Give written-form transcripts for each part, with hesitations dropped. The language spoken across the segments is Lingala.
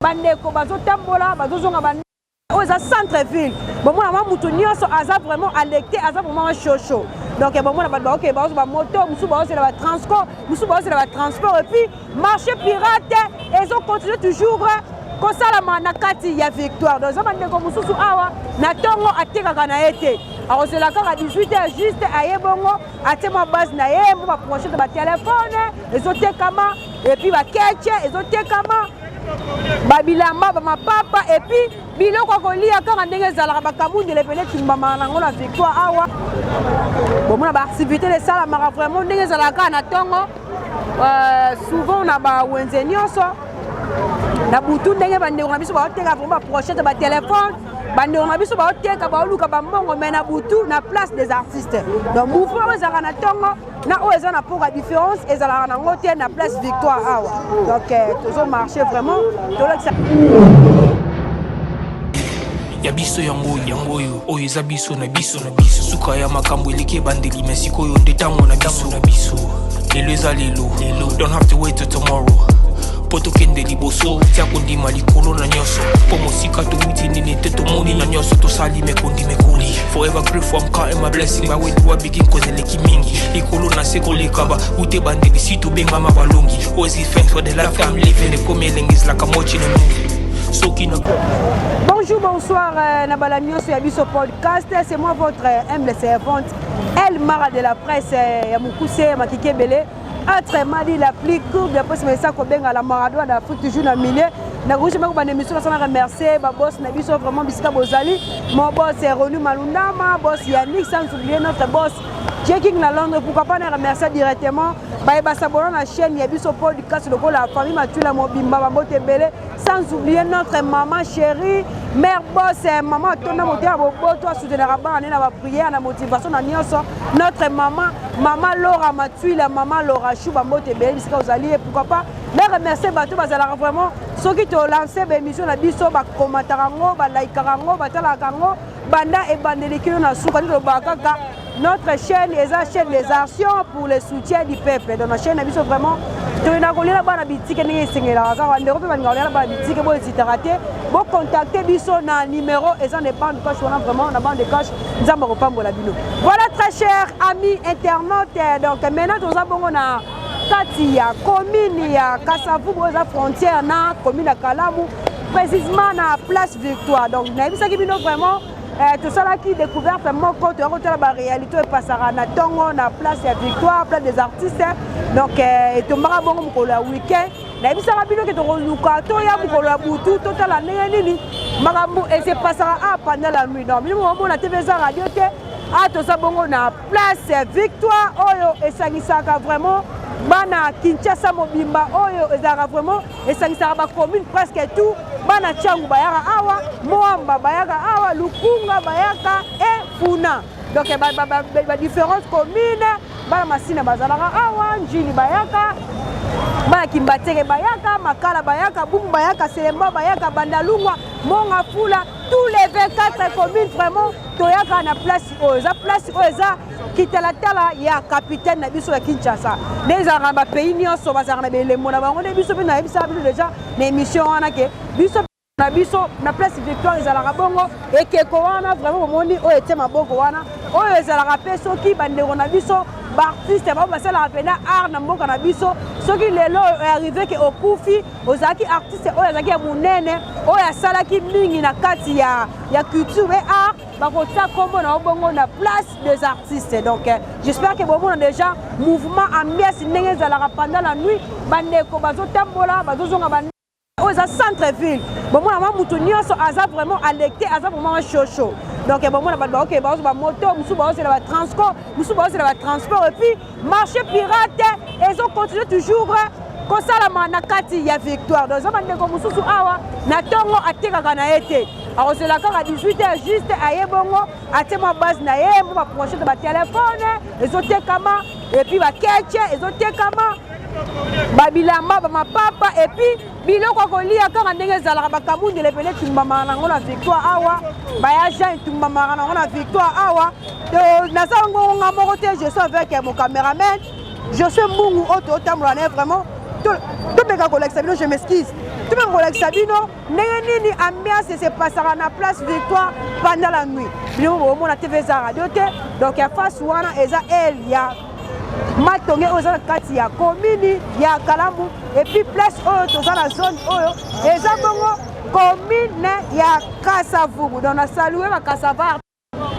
bandeko bazotambola bazozonga bande oza centre ville bon moi mutu nyonso aza vraiment alecté aza vraiment chocho donc bon moi ba OK bazo ba moto musu bazo la transport musu bazo la transport et puis marché pirate ils ont continué toujours kosalama na kati ya victoire donc za bandeko mususu awa na tongo atekaka na ete arosela kaka 18h juste ayebongo atema base na ye mo ba projet ba téléphone ezotekama et puis ba keche ezotekama babilamba bamapapa et puis biloko kolia kaka ndenge ezalaka bakamunde lepele timbama nango na victoire awa bomona baactivité esalamaka vraiment ndenge ezalaka na ntongo souvent na bawenze nyonso na butu ndenge bandeko na biso baoteka vraiment baprochete batelefone bandeko na biso baoteka baoluka bambongo me na butu na place des artistes donc mouvement oyo ezalaka na ntongo na oyo eza na poka différence ezalaka nango te na place victoire awa donc tozomarche vraiment tolekisa ya biso yango oyo eza biso na biso suka ya makambo eleki ebandeli me sikoyo nde ntango na biso lelo eza lelo don't have to wait till tomorrow poto kende liboso tia kondima likolo na nyonso po mosika towuti nini te tomoni na nyonso tosali mekoli forever grateful I'm counting my blessing my way to a begin cause eleki mingi likolo na se kolekaba ute bandeli si tobengama balongi always give thanks for the life I'm living ekome elengis like I'm watching a movie. Bonjour, bonsoir, Nabala Nyonso Yabiso Podcast. C'est moi votre humble servante, El Mara de la presse, Yamoukousse, Makike Bele. Entre Mali, la plus courte, après ce message qu'on benga la Maradona d'Afrique, toujours dans le milieu. Na gauche, je vais émission, je remercier ma boss, Nabiso, vraiment, Bisika Bozali. Mon boss est Ronu Malundama, boss Yannick, sans oublier notre boss, Checking la Londres. Pourquoi pas nous remercier directement? Bah, s'abonner à la chaîne Yabiso Podcast, le la famille Matula Mobimba, Mabote Bele. Sans oublier notre maman chérie, mère boss, maman Tona Motea Bobo, toi soutenir à bas, la prière, la motivation, notre maman Laura Matui, la maman Laura Chou, Mabote Bele, Bisika Ozali, pourquoi pas? Mais remercier Batou Bazala vraiment, ceux qui t'ont lancé l'émission, la biso, Komatarango, Laikarango, Batalakango, Banda et Bandelikino, na Soukani, le Bakaka. Notre chaîne est la chaîne des actions pour le soutien du peuple. Dans notre chaîne, nous sommes vraiment. Tu as collé la bonne boutique et nous sommes là. On a repris la bonne boutique et vous êtes raté. Vous contactez Bisso na numéro et ça n'est pas de cash. On a vraiment la bande de cash. Nous avons repris la bino. Voilà très chers amis internautes. Donc maintenant nous avons na Katia, commune ya Kasavu, la frontière na commune à Kalamu, précisément na place Victoire. Donc nous avons ça qui bino vraiment. Tout ça là qui découvert vraiment quand tu as la réalité et passera na tongo na place ya victoire place des artistes donc et tu m'as bon pour le week-end na bisa rabino que tu reluka to ya pour la butu total la nini makambo et c'est passera pendant la nuit donc nous on a TV za radio te tout ça bongo na place victoire oyo et sangisaka vraiment bana Kinshasa mobimba oyo ezaka vraiment et sangisaka ba commune presque tout bana changu bayaka awa moamba bayaka awa lukunga bayaka et funa donc ba différentes communes bana masina bazalaka awa njili bayaka bana kimbateke bayaka makala bayaka bumu bayaka selemba bayaka bandalungwa monga fula tous les 24 communes vraiment toyaka na place oza kitalatala ya capitaine na biso ya Kinshasa nezanga ba pays nyonso bazanga na belembo na bango ne biso pe na ebisa biso déjà na émission wana ke biso na biso na place victoire ezalaka bongo ekeko wana vraiment omoni oyo ete maboko wana oyo ezalaka pe soki bandeko na biso baartiste bao basalaka pena art na mboka na biso soki lelo arrivé ke okufi ozalaki artiste oyo azalaki ya monene oyo asalaki mingi na kati ya culture et art bakotia kombo na bongo na place des artistes donc j'espère que bomona déjà mouvement ambiance ndenge ezalaka pendant la nuit bandeko bazotambola bazozonga oza centre ville bon moi mutu nyonso aza vraiment alecté aza vraiment chocho donc bon moi OK bazo ba moto musu bazo la transport et puis marché pirate ils ont continué toujours kosalama na kati ya victoire donc bandeko mususu awa na tongo atekaka na ete arosela kaka 18h juste ayebongo atema base na ye mo ba projet ba téléphone ezotekama et puis ba keche ezotekama babilamba bamapapa et puis biloko kolia kaka ndenge ezalaka bakamunde lepele tumbamaka nango na victoire awa bayaja etumbamaka nango na victoire awa nasalangonga moko te je suis avec mon caméraman je suis mbungu oyo totambola naye vraiment tout beka kolekisa bino, je m'excuse. Tout beka kolekisa bino, nini ambiance se passera na place Victoire pendant la nuit. Bino au na TV za radio te. Donc ya face wana eza el ya matonge oza kati ya commune ya Kalamu et puis place oyo toza na zone oyo eza bongo commune ya Kasavubu. Donc na saluer ba Kasavar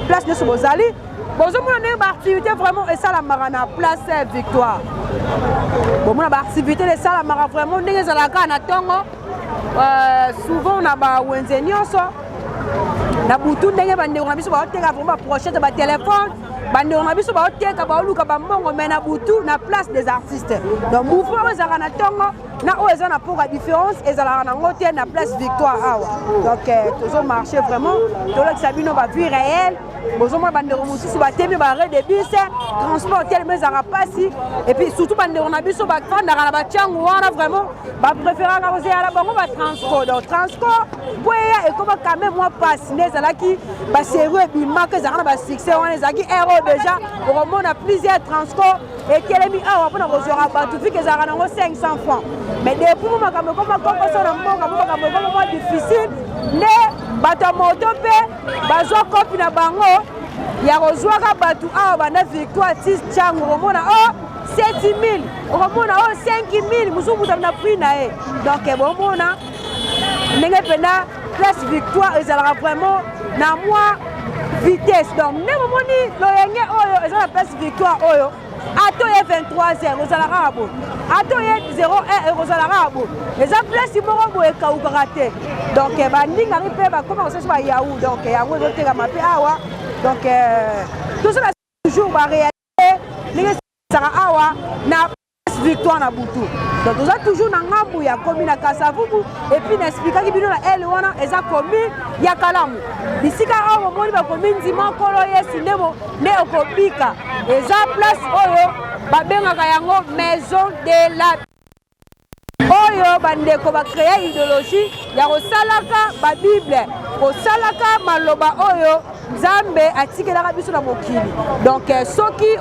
place de Sobozali. Bonjour mon activité vraiment et ça la marana place Victoire. Bon mon activité de ça la mara vraiment ndenge za la kana tongo souvent na ba wenze nyonso na butu ndenge bande on a biso ba teka vraiment prochette ba téléphone bande on a biso ba teka ba luka ba mbongo mais na butu na place des artistes. Donc mouvement za kana tongo na o eza na pour la différence et za la na ngote na place Victoire awa. Donc toujours marché vraiment to la sabino ba vie réelle. Bonjour bande mosusu ba temi ba re de bus transport tel mais ara passi et puis surtout bande on a biso ba fanda na ba changu wana vraiment ba préférer na oser ala bango ba transport. Donc transport boya et comme quand même moi passe nezalaki ba sérieux bima que za na ba succès wana ezaki héros déjà on a plusieurs transports et kelemi awa pona kozora ba tout que za na 500 francs mais depuis moi comme comme ça na mboka comme difficile ne bato moto pe bazwa kopi na bango ya kozwaka bato awa bana Victoire 6 chango omona 7000 omona 5000 musumu na prix na e. Donc bomona ndenge pena place Victoire ezalaka vraiment na moi vitesse. Donc ne momoni loyenge oyo ezala place Victoire oyo ato ye 23h ozalaka bo ato ye 01 ozalaka bo eza place moko boye kaukaka te. Donc bandinga ripe ba comment ça ba yaou donc yango ezoteka mape awa. Donc tout ça toujours ba réalité ndenge sara awa na place Victoire na butu. Donc tout ça toujours na ngambu ya commune ya Kasavubu et puis n'expliquer bino na elle wana eza commune ya Kalamu bisika awa moni ba commune ndima kolo yesu ndemo ne okobika eza place oyo babengaka yango maison de la oyo bandeko ba créer idéologie ya kosalaka ba bible kosalaka maloba oyo Nzambe atikelaka biso na mokili. Donc soki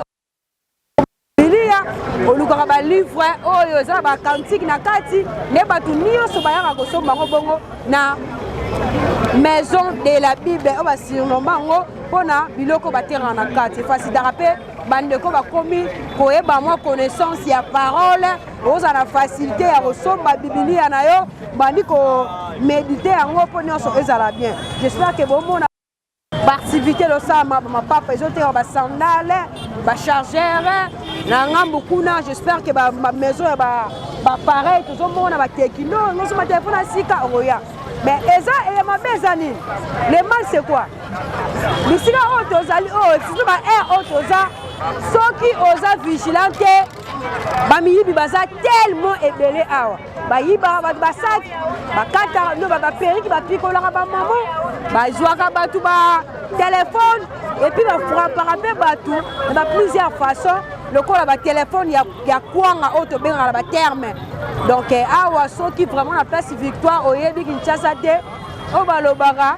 olukaka ba livre oyo eza ba cantique na kati ne batu nyonso bayaka kosomba ngo bongo na maison de la Bible o ba surnombango pona biloko batera na kati fasidaka pe bandeko bakomi koyeba mwa connaissance ya parole oza na facilité ya kosomba Biblia na yo bandi ko méditer yango po nyonso ezala bien. J'espère que bomona activité le sama ma papa ils ont été ba sandales ba chargeur na ngambu kuna. J'espère que ma maison ba pareil tout le monde ba tekino non sur ma téléphone sika roya mais eza et ma bezani le mal c'est quoi bisika otozali c'est ba air otoza soki oza vigilante ba miyibi baza tellement ebele awa ba yiba ba sac ba kata no ba periki ba pikolaka ba maman ba jouaka ba tout ba téléphone et puis ba frappera pe batu na plusieurs façons le col ba téléphone ya kwanga auto benga ba terme. Donc awa soki vraiment la place Victoire oyebi Kinshasa te o balobaka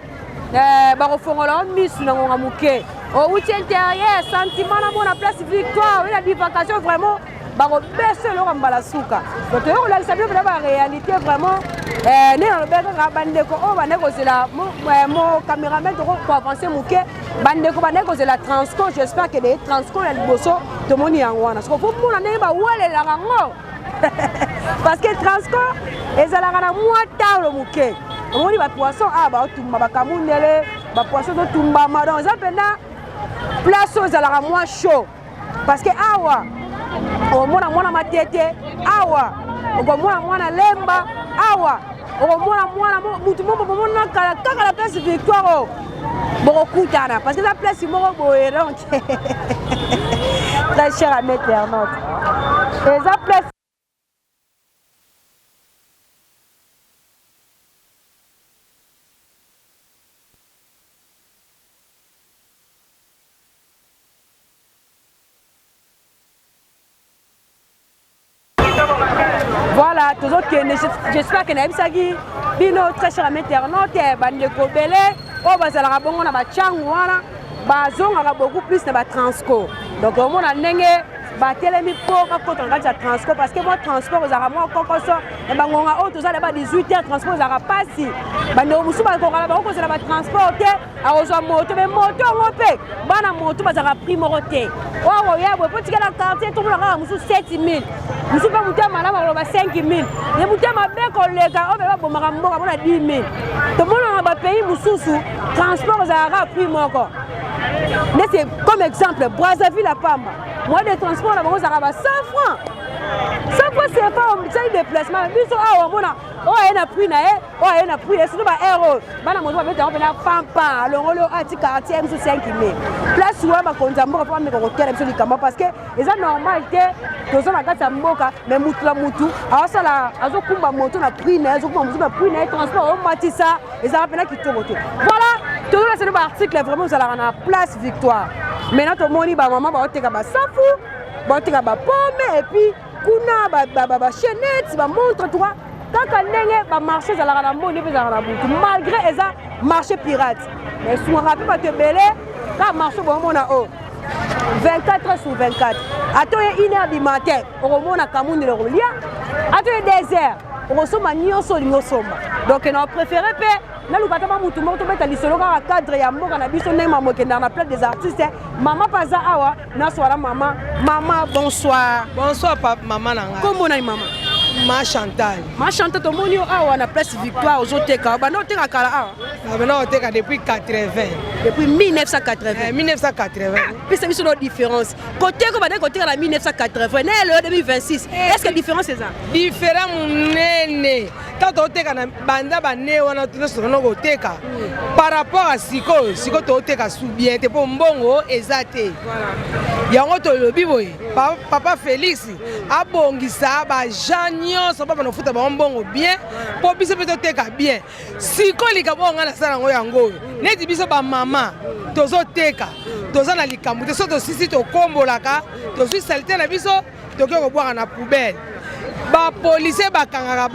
ba kofongola misu na ngonga muke au outil intérieur sentiment na mona place Victoire la divagation vraiment ba ko baisser le rambala suka. Donc on la savoir la réalité vraiment né na lobeka bandeko o baneko zela mo caméraman ko avancer muke bandeko baneko zela transco. J'espère que les transco ya liboso to moni yangwana parce que faut mona ne ba wale la rango parce que transco ezalaka na mwa talo muke omoni ba poisson ba tumba ba kamundele ba poisson to tumba madon za pena place ezalaka mwa chaud parce que awa omona mwana matete awa okomona mwana lemba awa okomona mwana mutu momo bomona kaka la place Victoire bokutana parce que la place moko boye donc très cher à mettre internaute et la place voilà toujours que j'espère que naebisaki bino très cher à internaute bandeko belé o bazalaka bongo na bachangu wana bazongaka beaucoup plus na ba transco. Donc omona ndenge batelemi mpo bakota na kati ya transport parce que moi transport ezalaka mwa kokoso na bangonga oyo tozala ba 18h transport ezalaka pasi bandeko mosusu bakokala bakokozela batransport te akozwa moto me moto yango mpe bana moto bazalaka prix moko te oyo oyebwe mpo tikala quartier tomona kaka mosusu 7000 mosusu mpe moto ya malamu akoloba 5000 ye moto ya mabe koleka oyo mpe babomaka mboka mpona 10000 tomonaka bapays mosusu transport ezalaka prix moko nde c'est comme exemple Brazzaville à Pamba moi de transport na bango ezalaka ba 100 francs 100 francs c'est pas omsali déplacement biso awa omona oyo aye na prix na ye oyo aye na prix ye surtout baero bana moto babeta yango mpena pampa alongoli oyo ati quartier biso 5000 place wana bakonzi ya mboka mpo bameka kotela biso likambo parce que eza normal te toza na kati ya mboka mais mutu na mutu azosala azokumba moto na prix na ye azokumba motu na prix na ye transport omatisa ezalaka mpena kitoko te voilà tozona sene baarticle vraiment ozalaka na place Victoire maintenant tomoni bamama baoteka basafu baoteka bapome epuis kuna bachenete bamontre toi kaka ndenge bamarché ezalaka na mbongo mpe ezalaka na butu malgré eza marché pirate mais sungaka mpe bato ebele kaka marché bomona o 24 heures sur 24 atoye 1h du matin okomona kamundele kolia atoye 2 heures okosomba nyonso olingi osomba donc na préféré mpe naluka ta bamutu moko tobeta lisolo kaka cadre ya mboka na biso ndenge mama okendaka na plate des artistes mama paza awa naswala mama bonsoir bonsoir papa mama na ngai kombo na mama ma Chantal tomoni yo awa na place Victoire ozoteka banda oteka kala awa banda oteka depuis 80 depuis 1980 1980 pesa biso no différence koteka banda koteka na 1980 na le 2026 est-ce que différence c'est ça différent munene tata oteka na banda bane wana tunasono koteka par rapport à siko to oteka sous bien te po mbongo eza te yango to lobi boye papa Félix abongisa ba nyonso baba nofuta ba mbongo bien po biso mpe toteka bien siko likabonga na sala ngo yango neti biso ba mama tozoteka toza na likambo te so tosisi tokombolaka tozwi salite na biso toke kobwaka na poubelle bapolisier bakangaka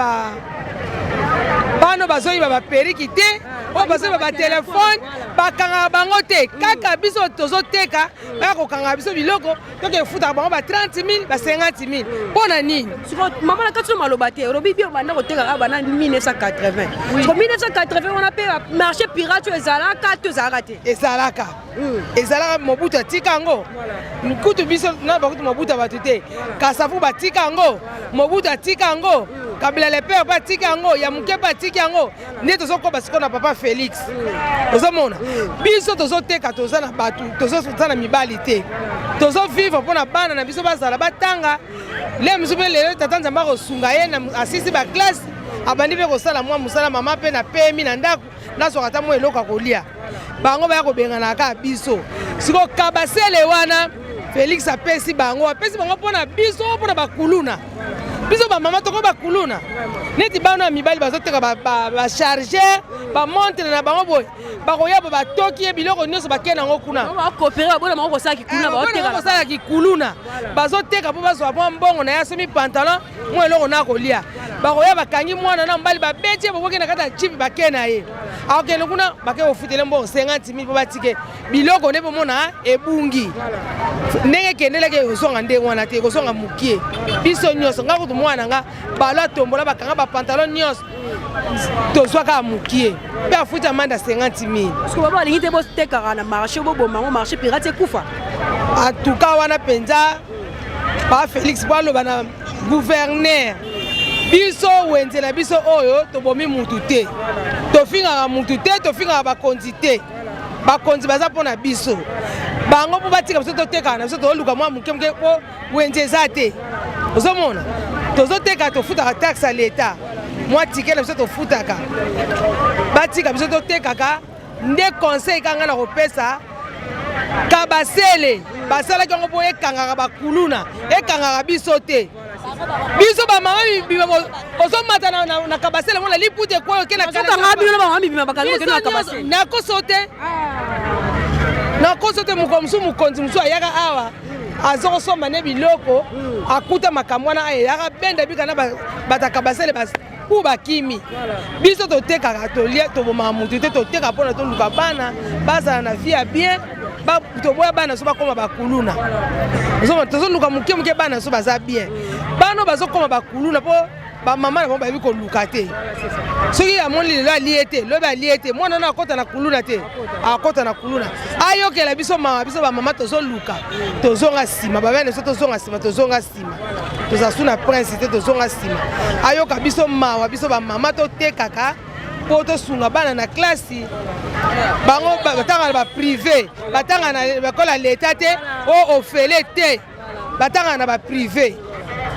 bano bazoyiba baperiki te oyo bazoyiba batelefone bakangaka bango te kaka biso tozoteka baya kokangaka biso biloko toke efutaka bango ba 30 000 ba 50 000 mpo na nini mama na kati no maloba te olobi bio banda kotekaka bana 1980 so 1980 wana mpe marché pirate oyo ezalaka to ezalaka te ezalaka mobutu atika yango nkutu biso na bakutu mobutu bato te kasafu batika yango mobutu atika yango kabila lepe batika yango ya moke batika yango nde tozokoba siko na papa Félix ozomona biso tozoteka toza na bato toza na mibali te tozovivre mpo na bana na biso bazala batanga le misu mpe lelo tata nzambe akosunga ye asisi baklasse abandi mpe kosala mwa mosala mama mpe na pemi na ndako nazwaka ata mwa eloko akolia bango baya kobengana kaka biso siko kabasele wana Félix apesi bango mpo na biso mpo na bakuluna biso bamama toko bakuluna neti bana ya mibali bazoteka bachargeur bamontre na bango boye bakoyaba batoki ye biloko nyonso bakei nango kuna kosala kikuluna bazoteka mpo bazwa mwa mbongo na ye asomi pantalon mwa eloko na kolia bakoya bakangi mwana na mobali babeti ye bokoki na kati ya jipe bakei na ye akokende kuna bakei kofutele mbongo 50 000 mpo batike biloko nde bomona ebungi ndenge ekendelaki ekozonga ndenge wana te ekozonga mokie biso nyonso nga kutu mwana nga balo atombola bakanga bapantalon nyonso tozwaka mokie mpe afuti amanda 50 000 baba alingi te botekaka na marché bobomango marché pirate ekufa atuka wana mpenza pa Félix po aloba na gouverneur biso wenze na biso oyo tobomi mutu te tofingaka mutu te tofingaka bakonzi te bakonzi baza mpo na biso bango mpo batika biso totekaka na biso toluka mwa moke moke mpo wenze eza te ozomona tozoteka tofutaka taxe ya leta mwa tike na biso tofutaka batika biso totekaka nde conseil kanga na kopesa kabasele basalaki yango mpo ekangaka bakuluna ekangaka biso te biso bamama ozomata na kabasele mona lipute ekweyo ke nakoso te mokonzi mosu ayaka awa aza kosomba ne biloko akuta makambo wana ayaka benda bika na bataka basele ku bakimi biso totekaka tolia tobomaka mutu te toteka mpona toluka bana bazala na vie ya bien toboya bana so bakoma bakuluna tozoluka moke bana so baza bien bano bazokoma bakuluna mpo bamama na bango bayebi koluka te soki amoni lelo alie te lobi alie te mwana na akota na kuluna te akota na kuluna ayokela biso mawa biso bamama tozoluka tozonga nsima babene so tozonga nsima tozonga nsima tozasu na prince te tozonga nsima ayoka biso mawa biso bamama totekaka mpo tosunga bana na klasi bango batanga na baprivé batanga na bakola leta te o ofele te batanga na baprivé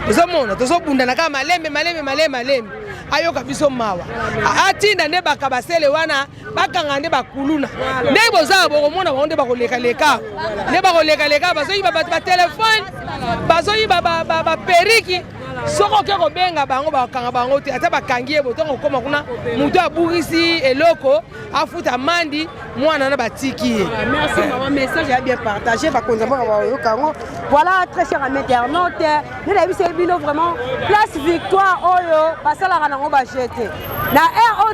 tozomona tozobundana kaka malembe ayoka biso mawa atinda nde bakabasele wana bakanga nde bakuluna nde bozala bokomona bango nde bakoleka-leka nde bakoleka-leka bazoyiba bato batelefone bazoyiba baperiki soko oke kobenga bango bakanga bango te ata bakangi ye botongo okoma kuna moto abukisi eloko afuta mandi mwana na batiki ye. Merci maman, message a bien partagé voilà très cher ami internaute nous avons vu bino vraiment place victoire oyo basala na ngo ba jeter na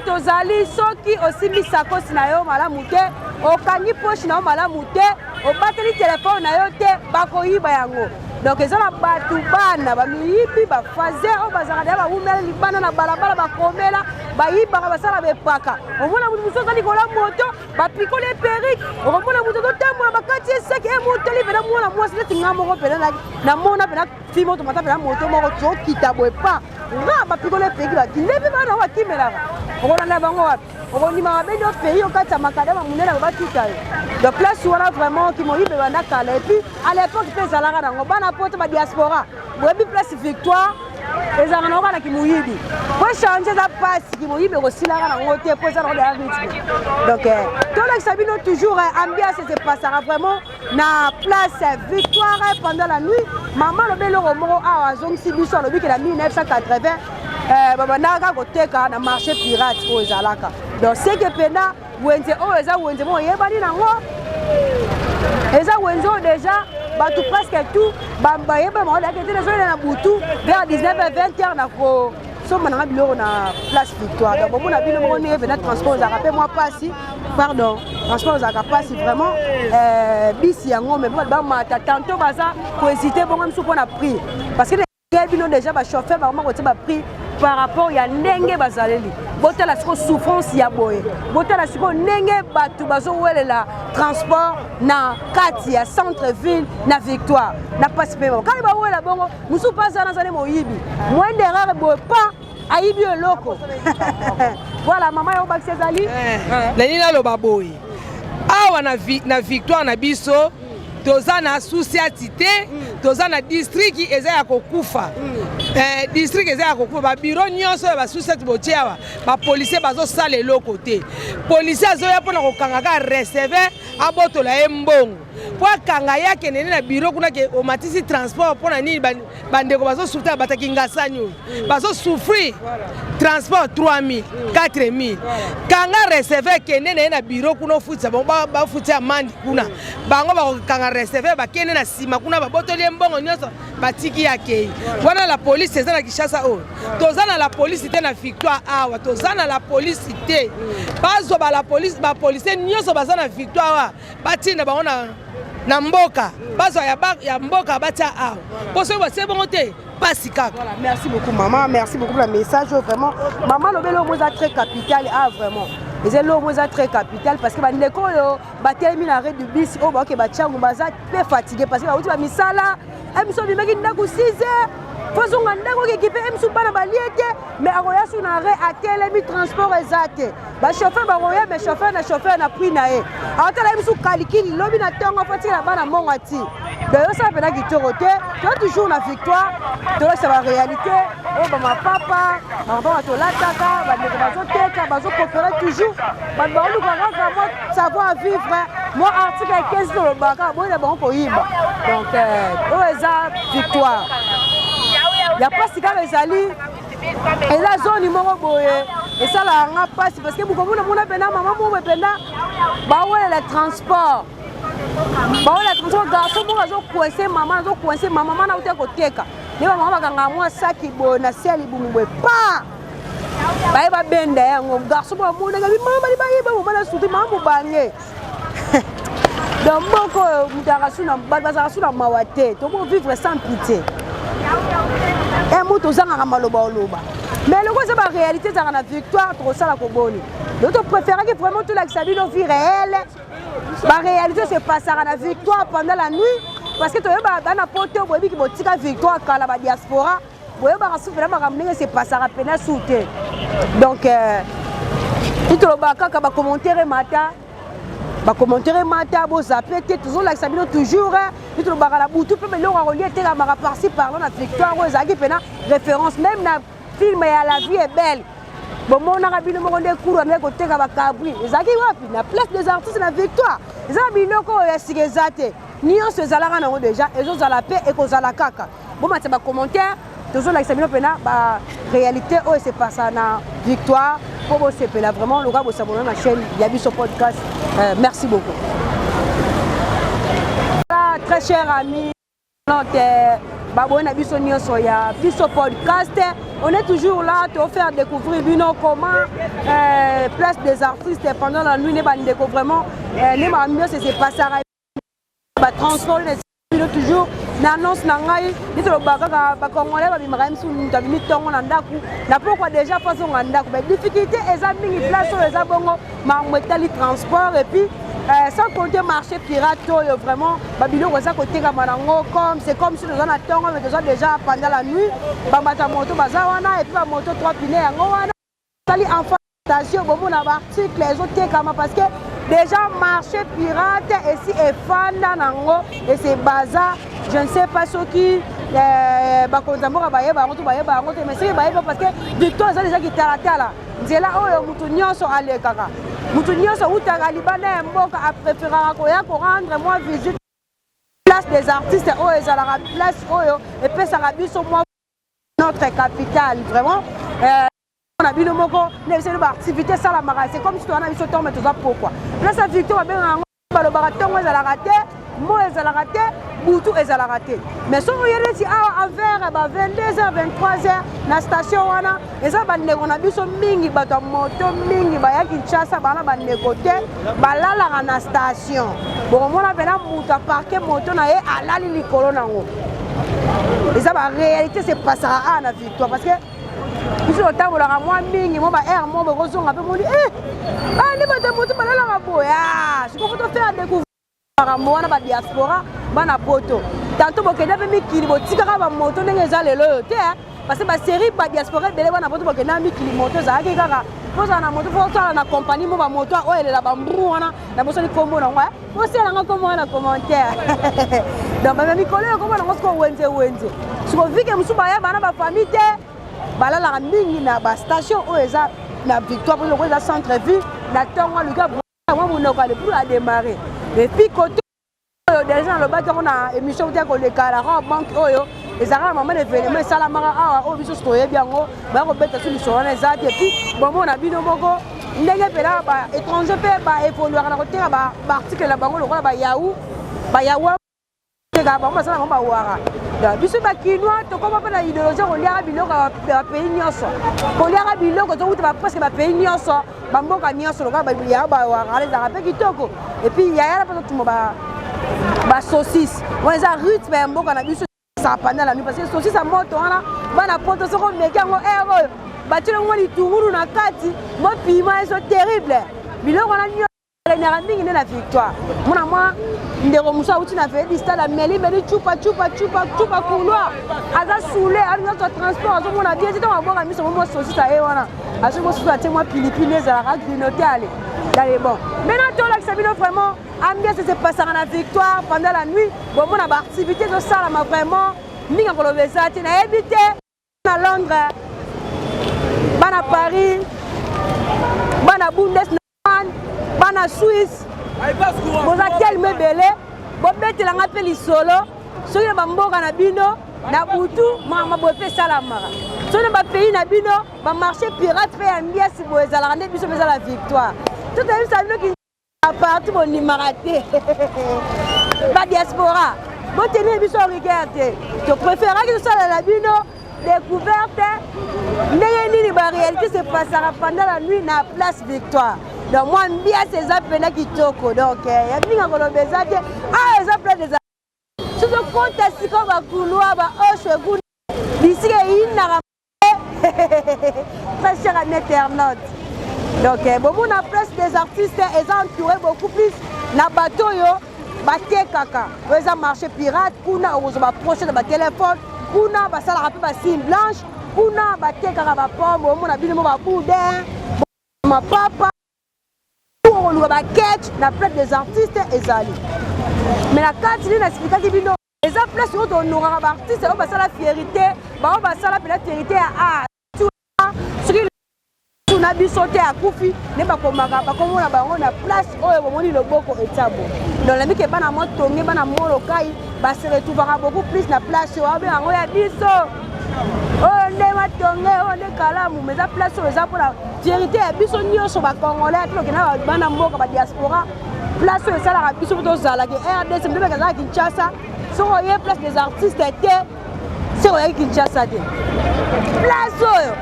tozali soki osimbi sakosi na yo malamu te okangi poche na yo malamu te obateli telefone na yo te bakoyiba yango. Donc ils ont la batou bana ba miyibi ba faze o bazaka da ba umela libana na balabala ba komela ba yiba ba sala be paka omona mutu musoza likola moto ba pikole perrique omona mutu to tambola ba kati seki e moto libena mwana mwasi leti ngamo ko pela na mona pela fimo to mata pela moto moko to kitabo pa nga ba pikole perrique ba kilebi bana wa kimela omona na bango wapi omoni ma be do pays o kata makada ba munela ba tuta donc là soit vraiment qui moyibe bana kala et puis à l'époque pesa la rango bana poto ba diaspora webi place victoire les arnaud kana ki moyibi pour changer ça passe ki moyibe ko sila rango te pour ça dans rythme donc tout le sabino toujours ambiance se passera vraiment na place victoire pendant la nuit maman le belo romoro a zong sibiso le bi que la 1980 baba naka koteka na marché pirate au zalaka donc c'est que pena wenze o eza wenze mo yebani nango eza wenze déjà batu presque tout bamba yeba mo la kete zo na butu vers 19h20 na ko soma na biloko na place victoire donc mon abino mo ne pena transport za rappel moi passi pardon transport za passi vraiment bisi yango mais ba mata tantôt baza ko hésiter bon même sous pour na prix parce que bino déjà ba chauffeur ba mo ko ba prix par rapport à ndenge bazaleli botala siko souffrance ya boye botala siko ndenge batu bazo welela transport na kati ya centre ville na victoire na passe pema quand ba wela bongo musu pasa na zane moyibi mwende rare boye pa ayibi loko voilà maman yo bakse zali na nina lo baboye awa na victoire na biso toza na société toza na district eza ya kokufa district eza ya kokufa ba bureau nyonso ba société botiawa ba policier bazo sala eloko te policier azoya pona kokanga ka recevoir abotola ye mbongo po akanga yake nene na bureau kuna ke omatisi transport pona nini bandeko bazo souffrir bataki ngasanyo bazo souffrir transport 3000 4000 kanga recevoir ke nene na bureau kuna ofutsa ba futsa mandi kuna bango ba kokanga recevoir ba kene na sima kuna ba botoli mbongo nyonso batiki yake wana la police eza na Kishasa o tozana la police te na victoire awa tozana la police te bazo ba la police ba policier nyonso bazana victoire batina bango na mboka bazo ya mboka batia awa poso ba c'est bon te pasi kaka. Voilà, merci beaucoup maman, merci beaucoup pour le message vraiment. Maman le belo moza très capital vraiment. Les lo moza très capital parce que ba ndeko yo ba telemi na arrêt du bus o ba ke ba changu baza très fatigué parce que ba uti ba misala emso bi meki ndaku 6h fozonga ndako ke kipe emso bana ba liete mais aroya su na arrêt a telemi transport ezate ba chauffeur ba roya mais chauffeur na prix na e atala emso calcul lobi na tongo fatigué na bana monga ti d'ailleurs ça pena ki torote toujours na victoire c'est la réalité oh bah ma papa maman to lataka ba ndeko bazo teka bazo coopérer toujours ba nous vraiment savoir vivre moi article 15 le baka bon bon ko yiba donc oh eza victoire ya pas si ka ezali eza zone moko boye et ça la nga passe parce que beaucoup mona pena maman mo pena ba wala le transport ba wala transport garçon mo bazo coincer maman na uta ko teka niba mama bakanga mwa saki bo na seli bumwe pa ba benda yango garçon bo mo nga mama li ba yeba mo na suti mama bange dans moko mutarasuna bazarasuna mawate to mo vivre sans pitié et moto zanga maloba oloba mais le quoi c'est la réalité ça la victoire trop ça la koboni d'autres préférer que vraiment tout la sabino vie réelle la réalité c'est pas ça la victoire pendant la nuit parce que tu vas dans pote bobi qui botika victoire kala ba diaspora boye ba souffrir ba ramener c'est pas ça rapena souté donc tout le baka ba commentaire mata ba commentaire mata bo zapete toujours la sabino toujours tout le baka la boutou peut me le relier te la mara par-ci par là la victoire aux agi pena référence même na film ya la vie est belle bon mon arabino mo ndé cours na ko teka ba kabri ezaki wapi na place des artistes na victoire ezabino ko ya sigezate nyonso ezalaka nango déjà ezozala pe ekozala kaka bomata ba commentaire toujours la sabino pena ba réalité o c'est pas ça na victoire pour bo sepela vraiment le gars bo s'abonner na chaîne Yabiso podcast merci beaucoup très cher ami Babona biso nyonso ya biso podcast on est toujours là pour faire découvrir bino comment place des artistes pendant la nuit ne ba ndeko vraiment ne ma ambiance c'est pas ça ba transport les toujours n'annonce na ngai nito bakaka ba congolais ba bimaka msu ntabimi tongo na ndaku na pourquoi déjà façon na ndaku mais difficulté eza mingi place eza bongo ma metali transport et puis sans compter marché pirate vraiment babilo ça côté kamanango comme c'est comme si nous en attendons mais déjà pendant la nuit bambata moto bazawana et puis ba moto 3 pneus yango wana sali enfant station bon na ba article les autres kama parce que déjà marché pirate ici est fanda nango et c'est bazar je ne sais pas ce qui bakonzambora bayeba ngoto bayeba ngoto mais c'est bayeba parce que victoire ça déjà qui talatala nzela oyo mutu nyonso alekaka mutu nyonso utaka libana mboka a préférera koya ko rendre moi visite place des artistes oyo ezalaka place oyo et puis ça rabiso moi notre capitale vraiment on a bino moko c'est une activité ça la mara c'est comme si tu en as biso tombe tout ça pourquoi là ça victoire ben le baraton ezala raté mo ezala raté Boutou ezala raté mais so yele ti a vers 22h 23h na station wana eza bande on a biso mingi bato moto mingi ba ya Kinshasa bana bande côté balala na station bon mona pena muta parquer moto na ye alali likolo nango eza ba réalité c'est pas ça à la victoire parce que ici au temps la moi mingi mo ba air mo bozonga pe mo di ni bato moto balala ka boya je peux te faire découvrir Ramona ba diaspora bana poto tantôt bokenda pe mikili botikaka ba moto ndenge eza lelo te parce que ba série ba diaspora bele bana poto bokenda mikili moto za ki kaka poza na moto faut ça na compagnie mo ba moto o elela ba mbru wana na boso ni kombo na ngwa mo sela nga kombo na commentaire donc ba mikolo kombo na ngosko wenze siko vike musuba ya bana ba famille te balala mingi na ba station o eza na victoire pour le centre ville na tonga luka moi mon okale pour a démarrer et puis côté déjà le bac on a émission de ko la banque oyo ezara maman événement ça la mara ah o biso stoye biango ba ko beta sur sur les et puis bon on a bino moko ndenge pela ba étranger pe ba évoluer na côté ba article la bango lokola ba yaou te ga ba ça ba wara da biso ba kinois to ko ba na idéologie on liara biloko ba pays nyonso ko liara biloko to uta ba presque ba pays nyonso ba mboka nyonso lokola ba ya ba wara les arabes kitoko et puis ya la pas tout ba saucisse on les a rythme mboka na biso ça pendant la nuit parce que saucisse à moto wana bana poto soko mekango ero batilo ngoni tunguru na kati mo piment est terrible biloko na nyo na mingi na victoire mona moi ndeko musa uti na fait lista la meli chupa couloir aza soulé ali notre transport azo mona bien c'est on va miso mo saucisse a wana azo mo saucisse moi pilipili za la grignoter aller d'aller bon maintenant to la sabino vraiment ambiance c'est passé à la victoire pendant la nuit bon mon activité de ça là vraiment minga ko lobeza ti na habité na Londres bana Paris bana Bundesland bana Suisse boza tellement belé bo betela nga pe lisolo soki ba mboka na bino na butu mama bo pe salamara soki ba pays na bino ba marché pirate pe ambiance bo ezala nde biso bezala victoire tout est ça qui à partir mon nimaraté la diaspora bon tenir biso regarder tu préférerais que ça la bino découverte ndenge nini ba réalité c'est passera pendant la nuit na place victoire donc moi bien ces appels qui toko donc ya binga koloba ezate ah eza plein des surtout quand tu as va couloir ba oche vous d'ici inara très cher à internaute donc bon on a place des artistes ils ont entouré beaucoup plus na bateau yo baté kaka eza marché pirate kuna ozoba proche de ba téléphone kuna ba sala rapide ba signe blanche kuna baté kaka ba pomme on a bino ba boudin ma papa pour le ba catch na place des artistes ezali mais la carte il n'explique qui bino les places où on aura ba artiste on ba sala fierté ba on ba sala la fierté à na bisote à Koufi ne pas comme on a place oyo bomoni loboko etabo donc la mike bana mo tongi bana molo kai ba se retrouvera beaucoup plus na place o abe ngo ya biso oh ne ma tongi o ne kalamu mais la place o za pour la vérité ya biso nyonso ba congolais to kena bana mboka ba diaspora place o ça la biso to zala ke RDC mbe ka za Kinshasa so oye place des artistes était c'est oye Kinshasa de place oyo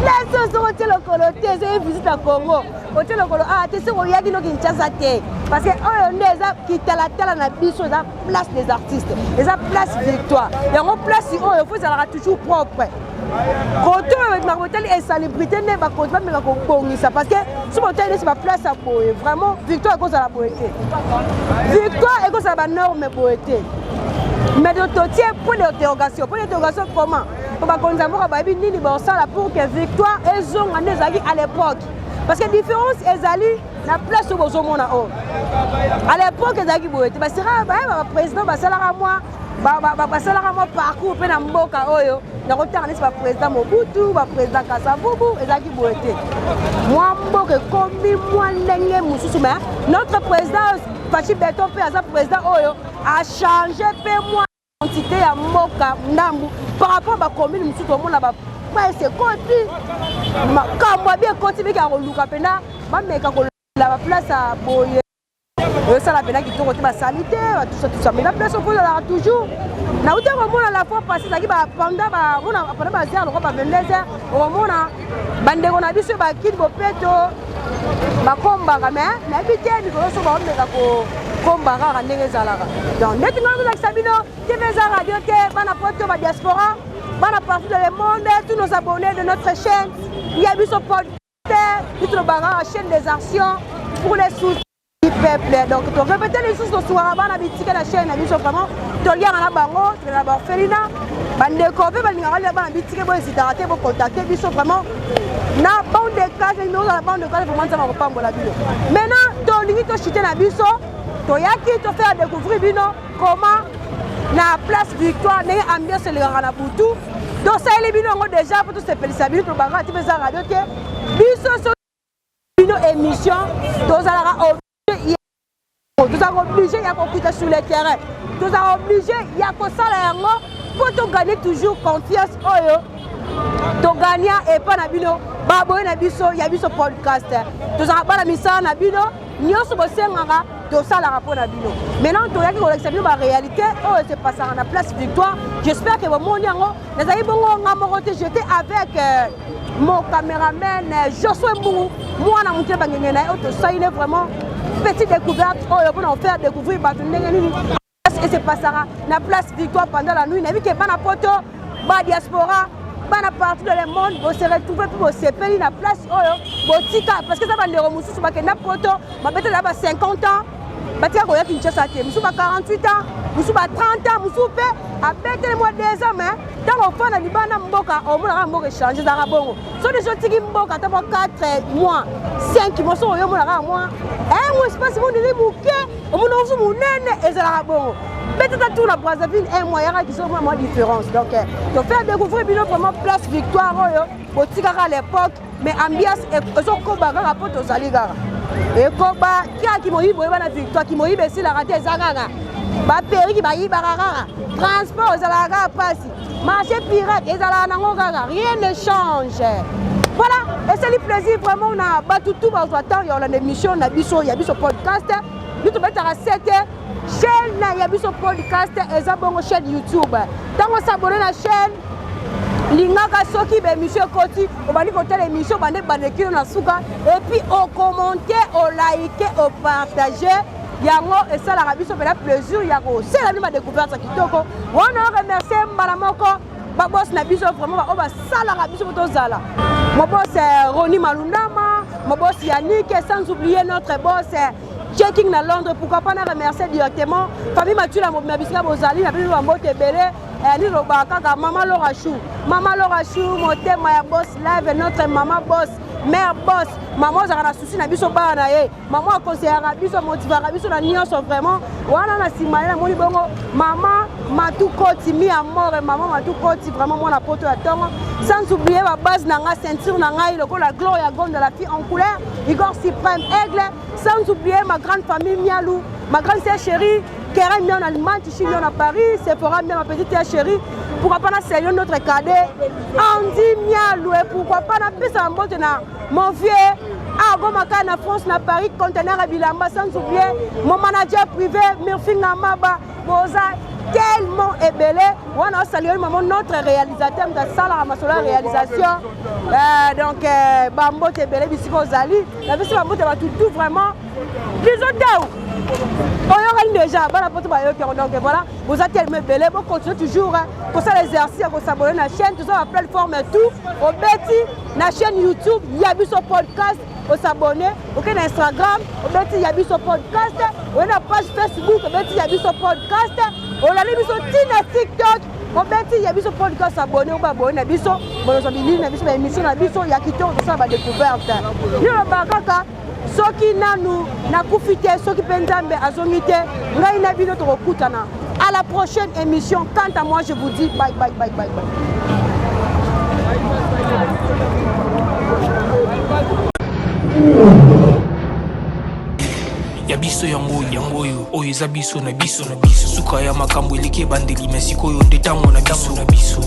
place oyo soki otie lokolo te ezoi visite ya Congo otie lokolo te soki oyaki no Kinshasa te parce que oyo nde eza kitalatala na biso eza place des artistes eza place victoire yango place oyo fo ezalaka toujours propre koto oyo makotali esalubrité nde bakonzi bameka kobongisa parce que soki otali nesi baplace ya boye vraiment victoire ekozala boye te victoire ekozala banorme boye te mais de totier point d'interrogation comment pour bakonzi ya mboka bayebi nini baosala pour que victoire ezonga nde ezalaki à l'époque parce que différence ezali na place oyo bozomona oyo à l'époque ezalaki boye te basera bayeba baprésident basalaka mwa parcours mpe na mboka oyo nakotanga nesi baprésident Mobutu baprésident Kasavubu ezalaki boye te mwa mboka ekomi mwa ndenge mosusu mais notre président Fachi Beto mpe aza président oyo a changé mpe mwa identité ya mboka ndambu par rapport à la commune mosusu omona bapresse ekoti makambo abi ekoti biki ya koluka mpena bameka kolola baplace ya boye oyosala mpena kitoko te basali te batusa mais baplace opo ezalaka toujours nauti komona la fois passé ezalaki bapanda pendant bazere lokwa ba 22 heures okomona bandeko na biso bakini bopeto bakombaka mais nayebi te mikolo so baomeka komba kaka ndenge ezalaka donc ndeti ngai kozakisa bino tv eza radio te bana poto ba diaspora bana partout dans le monde tous nos abonnés de notre chaîne ya biso podcast biso lobaka chaîne des actions pour les soutiens du peuple donc to répéter les sources toswara bana bitike la chaîne na biso vraiment tolianga na bango tolala baorphelinat bandeko mpe balingaka lia bana bitike boesitaka te bocontacte biso vraiment na bande de case numéro na bande de case vraiment nzama kopambola bino maintenant tolingi tochute na biso toyaki tofaire découvrir bino comment na place victoire ndenge ambiance elekaka na butu tosaleli bino yango déjà po tosepelisa bino tolobaka ti mpe eza radio te biso so bino émission tozalaka obligé ya kokita sur le terrain tozalaka obligé ya kosala yango mpo toganye toujours confiance oyo togania epa na bino baboye na biso ya biso podcast tozalaka bana misala na bino nyonso bosengaka tosalaka mpo na bino maintenant toyaki kolekisa bino baréalité oyo sepasaka na place victoire j'espère que bomoni yango nazali bongo nga moko te j'étais avec mon caméraman Josué Mbungu mwana moke bangenge na ye oyo tosaline vraiment petite découverte oyo mpona ofaire découvrir bato ndenge nini esepasaka na place victoire pendant la nuit nayebi ke bana poto badiaspora bana partout dans le monde bose retrouve mpe bosepeli na place oyo botika parce que eza bandeko mosusu bakenda poto babetela ba 50 ans batika koya Kinshasa te mosusu ba 48 ans mosusu ba 30 ans mosusu mpe abeteli mwa 2 ans mais ntango ofanda libanda mboka omonaka mboka echange ezalaka bongo so deja otiki mboka ata mwa 4 mois 5 mois so oyo omonaka mwa mo espace mondeli moke omona osu monene ezalaka bongo peut-être tout la Brazzaville un moyen qui sont vraiment différence donc to faire découvrir bino vraiment place victoire oyo botikaka à l'époque mais ambiance ezokoba kaka po tozali kaka ekoba kiaki moyibo oyeba na victoire ki moyibo esilaka te eza kaka baperiki bayibaka kaka transport ezalaka kaka mpasi marché pirate ezalaka nango kaka rien ne change voilà esali plaisir vraiment na bato tout bazwa temps ya olanda émission na biso ya biso podcast biso betaka 7 chaîne ya biso podcast eza bongo chaîne YouTube ntango s'abonner na chaîne lingaka soki bémission ekoti obandi kotala émission bande bandekino na suka et puis okommente olaike opartage yango esalaka biso mpena plaisir ya kosala bino badécouverte ya kitoko wana remercie mbala moko babosi na biso vraiment oyo basalaka biso po tozala mobosi Roni Malundama mobosi Yannick sans oublier notre boss Checking na Londres, pourquoi pas na remercier directement famille Mathieu la mobisika bozali na biso bambote ebele ni lobaka kaka Maman Laura Chou motema ya boss live notre maman boss mère boss maman ozaka na souci na biso bana na ye maman akonseillaka biso motivaka biso na nyonso vraiment wana na nsima ye namoni bongo maman Matukoti mi amore maman Matukoti vraiment mwana poto ya ntongo sans oublier ma base na nga ceinture na ngai lokola Gloria Gonde de la fille en couleur Igor Suprême Aigle sans oublier ma grande famille Mialou ma grande sœur chérie Keren Mion en Allemagne Tichi Mion à Paris Sephora Mion ma petite sœur chérie pourquoi pas na Céline notre cadet Andy Mialou et pourquoi pas na pisa en botte na mon vieux Agomaka na France na Paris conteneur à Bilamba sans oublier mon manager privé Murphy Ngamaba Boza tellement ébélé on a salué maman notre réalisateur de Salah Masola réalisation donc Bambo ébélé bisiko Zali la vie Bambo va tout vraiment les autres on y a déjà bana poto ba yoki donc voilà vous êtes tellement ébélé vous continuez toujours pour ça l'exercice pour s'abonner à la chaîne tout ça la plateforme et tout au Betty la chaîne YouTube Yabiso podcast au s'abonner au Instagram au Betty Yabiso podcast on a page Facebook au Betty Yabiso podcast on a mis sur TikTok on Betty Yabiso podcast abonné ou abonné na biso bono bili na biso ba émission na biso ya kitoko tout ça ba découverte yo ba kaka soki nanu na kufite soki pendambe azongite ngai na bino to kokutana à la prochaine émission quant à moi je vous dis bye bye bye bye bye ya biso yango oyo eza biso na biso suka ya makambo eleki ebandeli me sikoyo nde ntango na biso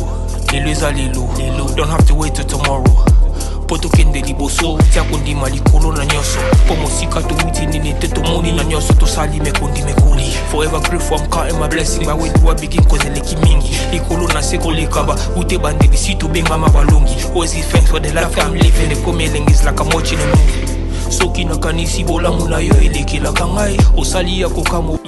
lelo eza lelo don't have to wait till tomorrow po tokende liboso tia kondima likolo na nyonso po mosika towuti nini te tomoni na nyonso tosali mekoli forever grateful I'm counting my blessing my way to a begin cause eleki mingi likolo na se kolekaba ute bandeli si tobengama balongi always give thanks for the life I'm living ekomi elengis like I'm watching a movie soki nakanisi bolamu na yo elekelaka ngai osali ya kokamo